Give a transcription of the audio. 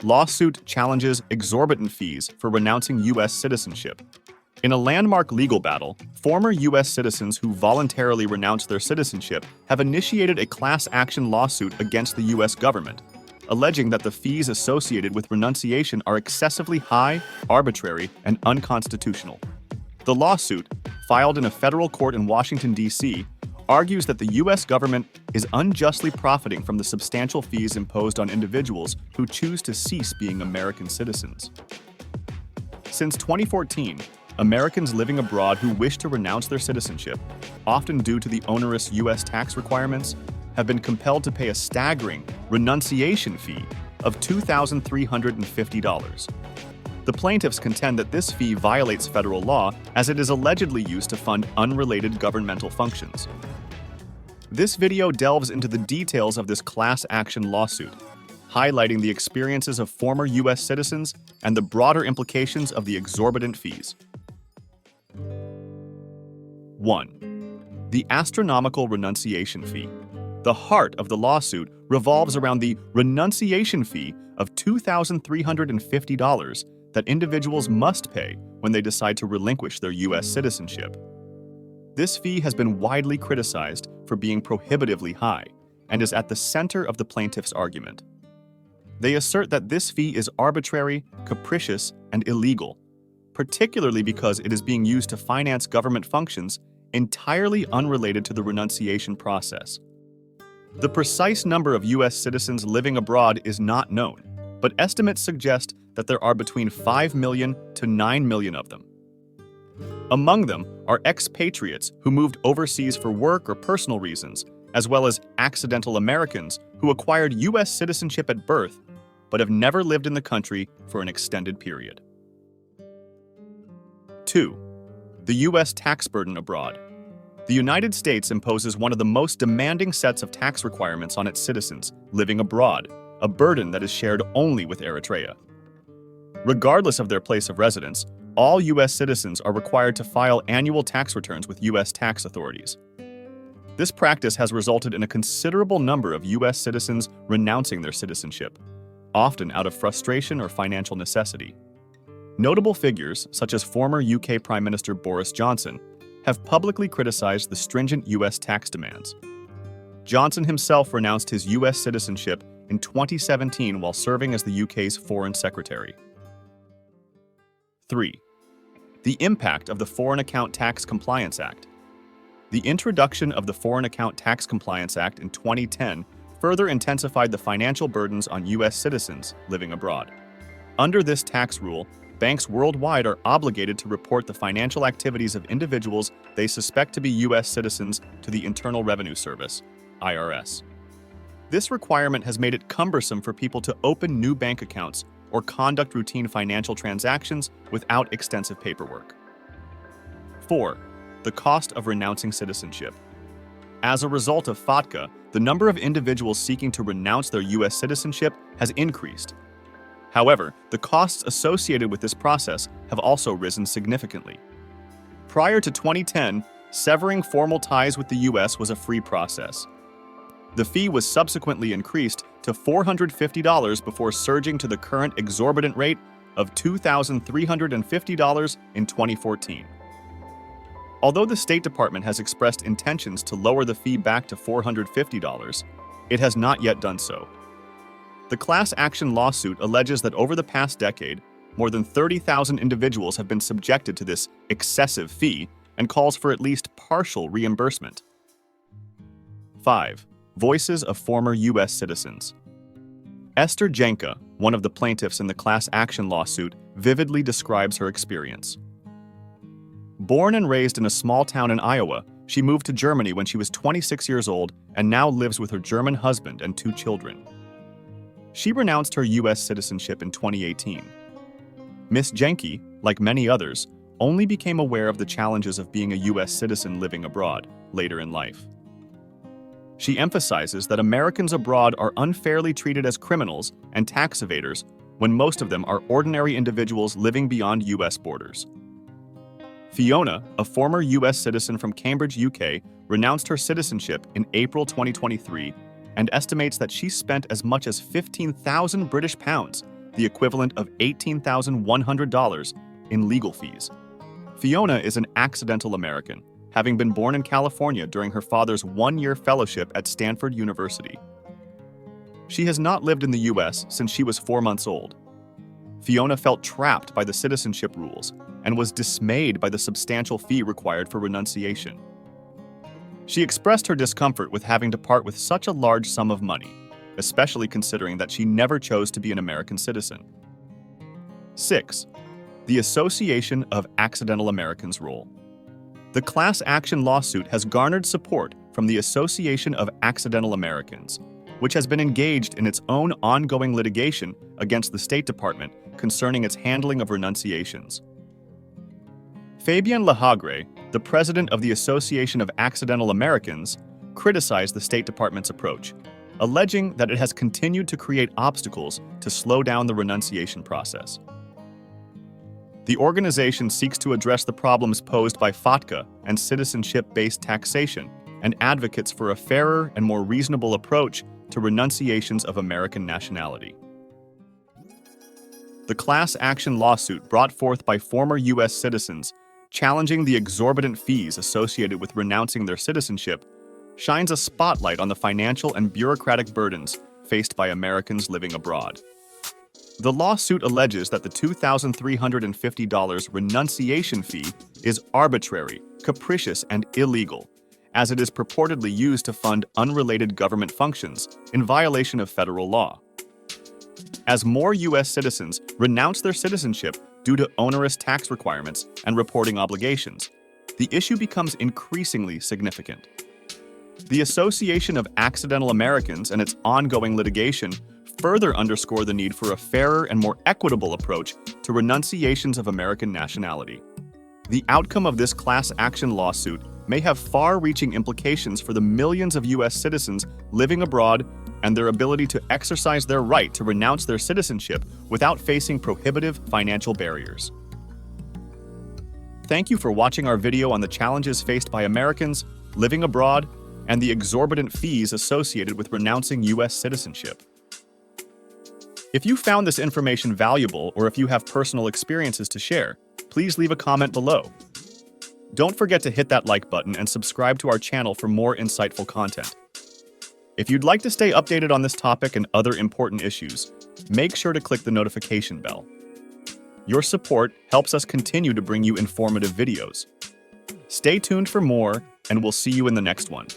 lawsuit challenges exorbitant fees for renouncing U.S. citizenship. In a landmark legal battle, former U.S. citizens who voluntarily renounced their citizenship have initiated a class action lawsuit against the U.S. government, alleging that the fees associated with renunciation are excessively high, arbitrary, and unconstitutional. The lawsuit, filed in a federal court in Washington, D.C., argues that the U.S. government is unjustly profiting from the substantial fees imposed on individuals who choose to cease being American citizens. Since 2014, Americans living abroad who wish to renounce their citizenship, often due to the onerous U.S. tax requirements, have been compelled to pay a staggering renunciation fee of $2,350. The plaintiffs contend that this fee violates federal law as it is allegedly used to fund unrelated governmental functions. This video delves into the details of this class action lawsuit, highlighting the experiences of former U.S. citizens and the broader implications of the exorbitant fees. 1. The Astronomical Renunciation Fee. The heart of the lawsuit revolves around the renunciation fee of $2,350 that individuals must pay when they decide to relinquish their U.S. citizenship. This fee has been widely criticized for being prohibitively high and is at the center of the plaintiff's argument. They assert that this fee is arbitrary, capricious, and illegal, particularly because it is being used to finance government functions entirely unrelated to the renunciation process. The precise number of U.S. citizens living abroad is not known, but estimates suggest that there are between 5 million to 9 million of them. Among them are expatriates who moved overseas for work or personal reasons, as well as accidental Americans who acquired U.S. citizenship at birth but have never lived in the country for an extended period. 2. The U.S. tax burden abroad. The United States imposes one of the most demanding sets of tax requirements on its citizens living abroad, a burden that is shared only with Eritrea. Regardless of their place of residence, all U.S. citizens are required to file annual tax returns with U.S. tax authorities. This practice has resulted in a considerable number of U.S. citizens renouncing their citizenship, often out of frustration or financial necessity. Notable figures, such as former UK Prime Minister Boris Johnson, have publicly criticized the stringent U.S. tax demands. Johnson himself renounced his U.S. citizenship in 2017 while serving as the UK's Foreign Secretary. 3. The impact of the Foreign Account Tax Compliance Act. The introduction of the Foreign Account Tax Compliance Act in 2010 further intensified the financial burdens on U.S. citizens living abroad. Under this tax rule, banks worldwide are obligated to report the financial activities of individuals they suspect to be U.S. citizens to the Internal Revenue Service, IRS. This requirement has made it cumbersome for people to open new bank accounts or conduct routine financial transactions without extensive paperwork. 4. The cost of renouncing citizenship. As a result of FATCA, the number of individuals seeking to renounce their U.S. citizenship has increased. However, the costs associated with this process have also risen significantly. Prior to 2010, severing formal ties with the U.S. was a free process. The fee was subsequently increased to $450 before surging to the current exorbitant rate of $2,350 in 2014. Although the State Department has expressed intentions to lower the fee back to $450, it has not yet done so. The class action lawsuit alleges that over the past decade, more than 30,000 individuals have been subjected to this excessive fee and calls for at least partial reimbursement. 5. Voices of former U.S. citizens. Esther Jenka, one of the plaintiffs in the class action lawsuit, vividly describes her experience. Born and raised in a small town in Iowa, she moved to Germany when she was 26 years old and now lives with her German husband and 2 children. She renounced her U.S. citizenship in 2018. Ms. Jenke, like many others, only became aware of the challenges of being a U.S. citizen living abroad later in life. She emphasizes that Americans abroad are unfairly treated as criminals and tax evaders when most of them are ordinary individuals living beyond U.S. borders. Fiona, a former U.S. citizen from Cambridge, UK, renounced her citizenship in April 2023 and estimates that she spent as much as £15,000 British pounds the equivalent of $18,100 in legal fees. Fiona is an accidental American, having been born in California during her father's one-year fellowship at Stanford University. She has not lived in the U.S. since she was 4 months old. Fiona felt trapped by the citizenship rules and was dismayed by the substantial fee required for renunciation. She expressed her discomfort with having to part with such a large sum of money, especially considering that she never chose to be an American citizen. 6. The Association of Accidental Americans role. The class action lawsuit has garnered support from the Association of Accidental Americans, which has been engaged in its own ongoing litigation against the State Department concerning its handling of renunciations. Fabien Lahagre, the president of the Association of Accidental Americans, criticized the State Department's approach, alleging that it has continued to create obstacles to slow down the renunciation process. The organization seeks to address the problems posed by FATCA and citizenship-based taxation and advocates for a fairer and more reasonable approach to renunciations of American nationality. The class action lawsuit brought forth by former U.S. citizens challenging the exorbitant fees associated with renouncing their citizenship shines a spotlight on the financial and bureaucratic burdens faced by Americans living abroad. The lawsuit alleges that the $2,350 renunciation fee is arbitrary, capricious, and illegal, as it is purportedly used to fund unrelated government functions in violation of federal law. As more U.S. citizens renounce their citizenship due to onerous tax requirements and reporting obligations, the issue becomes increasingly significant. The Association of Accidental Americans and its ongoing litigation further underscore the need for a fairer and more equitable approach to renunciations of American nationality. The outcome of this class action lawsuit may have far-reaching implications for the millions of U.S. citizens living abroad and their ability to exercise their right to renounce their citizenship without facing prohibitive financial barriers. Thank you for watching our video on the challenges faced by Americans living abroad and the exorbitant fees associated with renouncing U.S. citizenship. If you found this information valuable or if you have personal experiences to share, please leave a comment below. Don't forget to hit that like button and subscribe to our channel for more insightful content. If you'd like to stay updated on this topic and other important issues, make sure to click the notification bell. Your support helps us continue to bring you informative videos. Stay tuned for more, and we'll see you in the next one.